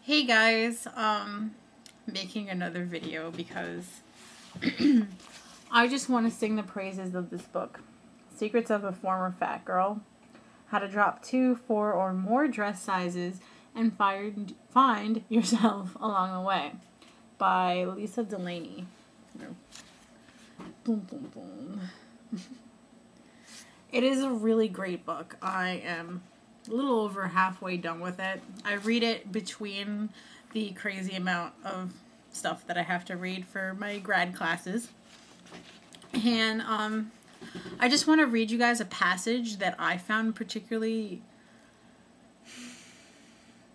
Hey guys, making another video because I just want to sing the praises of this book. Secrets of a Former Fat Girl. How to Drop 2, 4, or more dress sizes and find yourself along the way. By Lisa Delaney. Boom, boom, boom. It is a really great book. I am a little over halfway done with it. I read it between the crazy amount of stuff that I have to read for my grad classes. And I just want to read you guys a passage that I found particularly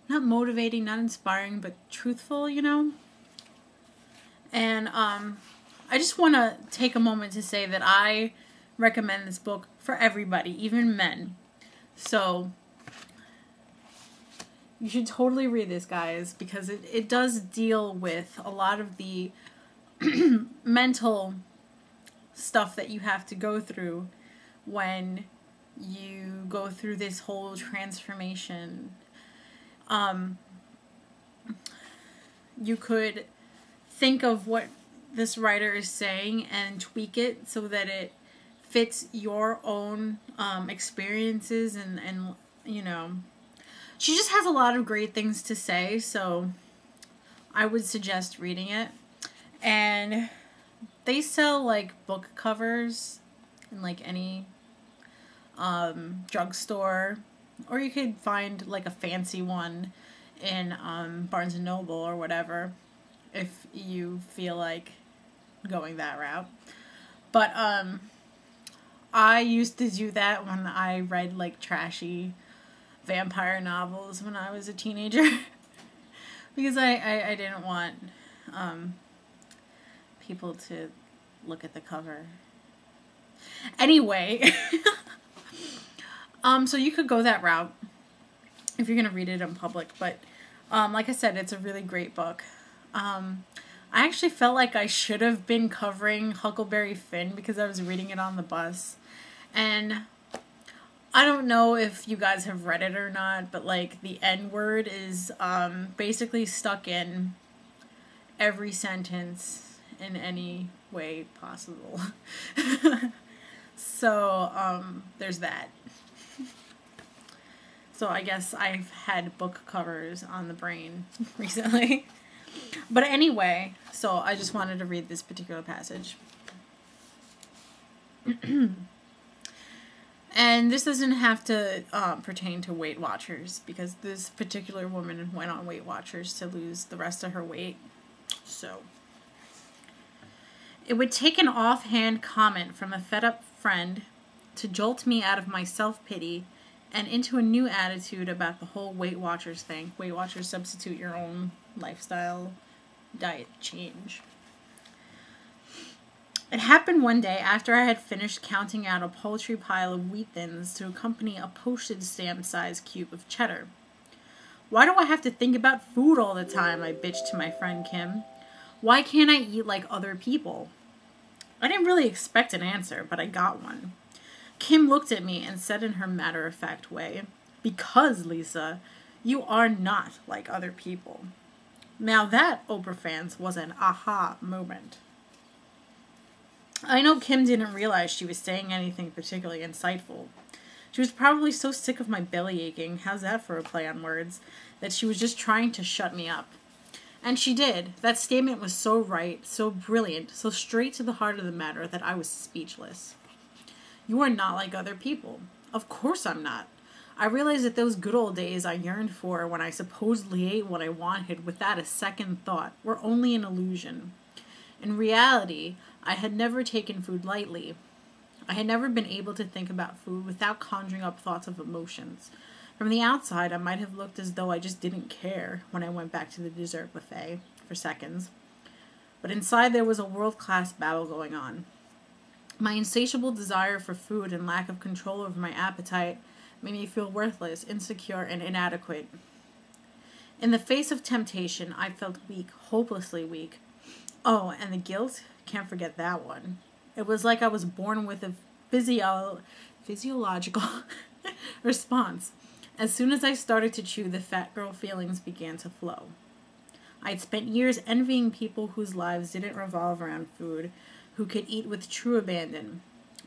not motivating, not inspiring, but truthful, you know? And I just want to take a moment to say that I recommend this book for everybody, even men. So you should totally read this, guys, because it does deal with a lot of the mental stuff that you have to go through when you go through this whole transformation. You could think of what this writer is saying and tweak it so that it fits your own experiences and you know, she just has a lot of great things to say, so I would suggest reading it. And they sell like book covers in like any drugstore, or you could find like a fancy one in Barnes & Noble or whatever if you feel like going that route. But I used to do that when I read like trashy vampire novels when I was a teenager because I didn't want people to look at the cover. Anyway, so you could go that route if you're gonna read it in public, but like I said, it's a really great book. I actually felt like I should have been covering Huckleberry Finn because I was reading it on the bus, and I don't know if you guys have read it or not, but like the N-word is basically stuck in every sentence in any way possible. So there's that. So I guess I've had book covers on the brain recently. But anyway, so I just wanted to read this particular passage. And this doesn't have to pertain to Weight Watchers, because this particular woman went on Weight Watchers to lose the rest of her weight. So, it would take an offhand comment from a fed-up friend to jolt me out of my self-pity and into a new attitude about the whole Weight Watchers thing. Weight Watchers substitute your own lifestyle diet change. It happened one day after I had finished counting out a paltry pile of wheat thins to accompany a postage stamp-sized cube of cheddar. Why do I have to think about food all the time? I bitched to my friend Kim. Why can't I eat like other people? I didn't really expect an answer, but I got one. Kim looked at me and said in her matter-of-fact way, "Because, Lisa, you are not like other people." Now that, Oprah fans, was an aha moment. I know Kim didn't realize she was saying anything particularly insightful. She was probably so sick of my belly aching, how's that for a play on words, that she was just trying to shut me up. And she did. That statement was so right, so brilliant, so straight to the heart of the matter that I was speechless. You are not like other people. Of course I'm not. I realized that those good old days I yearned for when I supposedly ate what I wanted without a second thought were only an illusion. In reality, I had never taken food lightly. I had never been able to think about food without conjuring up thoughts of emotions. From the outside, I might have looked as though I just didn't care when I went back to the dessert buffet for seconds. But inside there was a world-class battle going on. My insatiable desire for food and lack of control over my appetite made me feel worthless, insecure, and inadequate. In the face of temptation, I felt weak, hopelessly weak. Oh, and the guilt? Can't forget that one. It was like I was born with a physiological response. As soon as I started to chew, the fat girl feelings began to flow. I'd spent years envying people whose lives didn't revolve around food, who could eat with true abandon.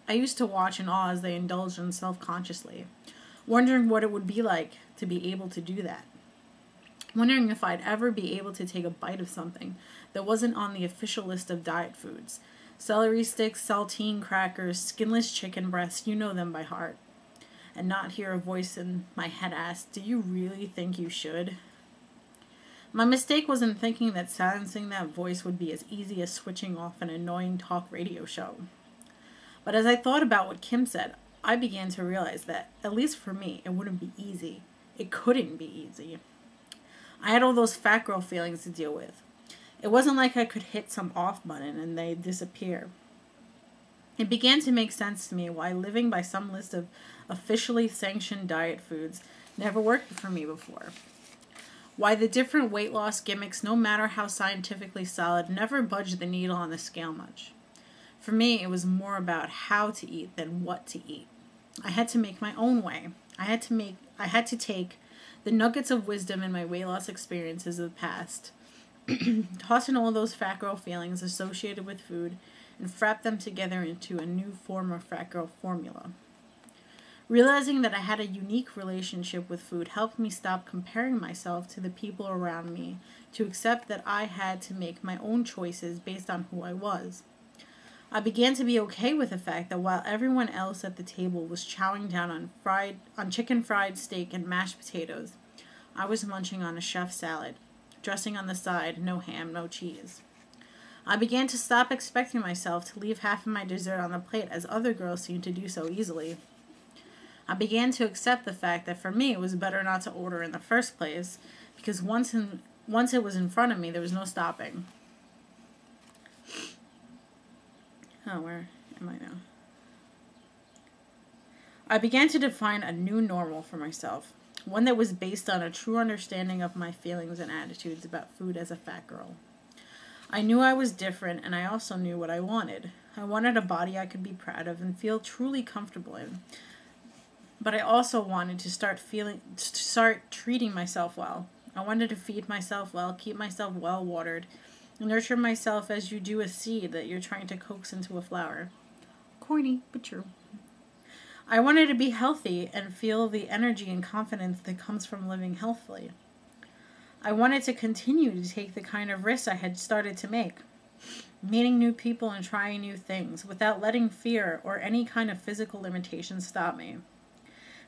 I used to watch in awe as they indulged in self-consciously, wondering what it would be like to be able to do that. Wondering if I'd ever be able to take a bite of something that wasn't on the official list of diet foods. Celery sticks, saltine crackers, skinless chicken breasts, you know them by heart. And not hear a voice in my head ask, do you really think you should? My mistake was in thinking that silencing that voice would be as easy as switching off an annoying talk radio show. But as I thought about what Kim said, I began to realize that, at least for me, it wouldn't be easy. It couldn't be easy. I had all those fat girl feelings to deal with. It wasn't like I could hit some off button and they'd disappear. It began to make sense to me why living by some list of officially sanctioned diet foods never worked for me before. Why the different weight loss gimmicks, no matter how scientifically solid, never budged the needle on the scale much. For me, it was more about how to eat than what to eat. I had to make my own way. I had to take the nuggets of wisdom in my weight loss experiences of the past, toss in all those fat girl feelings associated with food, and wrap them together into a new form of fat girl formula. Realizing that I had a unique relationship with food helped me stop comparing myself to the people around me, to accept that I had to make my own choices based on who I was. I began to be okay with the fact that while everyone else at the table was chowing down on chicken fried steak and mashed potatoes, I was munching on a chef salad, dressing on the side, no ham, no cheese. I began to stop expecting myself to leave half of my dessert on the plate as other girls seemed to do so easily. I began to accept the fact that for me it was better not to order in the first place, because once it was in front of me, there was no stopping. Oh, where am I now? I began to define a new normal for myself, one that was based on a true understanding of my feelings and attitudes about food as a fat girl. I knew I was different, and I also knew what I wanted. I wanted a body I could be proud of and feel truly comfortable in. But I also wanted to start treating myself well. I wanted to feed myself well, keep myself well watered, and nurture myself as you do a seed that you're trying to coax into a flower. Corny, but true. I wanted to be healthy and feel the energy and confidence that comes from living healthily. I wanted to continue to take the kind of risks I had started to make, meeting new people and trying new things without letting fear or any kind of physical limitations stop me.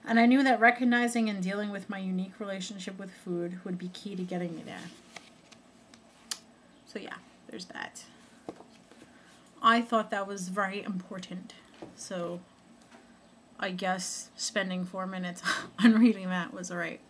And I knew that recognizing and dealing with my unique relationship with food would be key to getting me there. So yeah, there's that. I thought that was very important. So I guess spending 4 minutes on reading that was alright.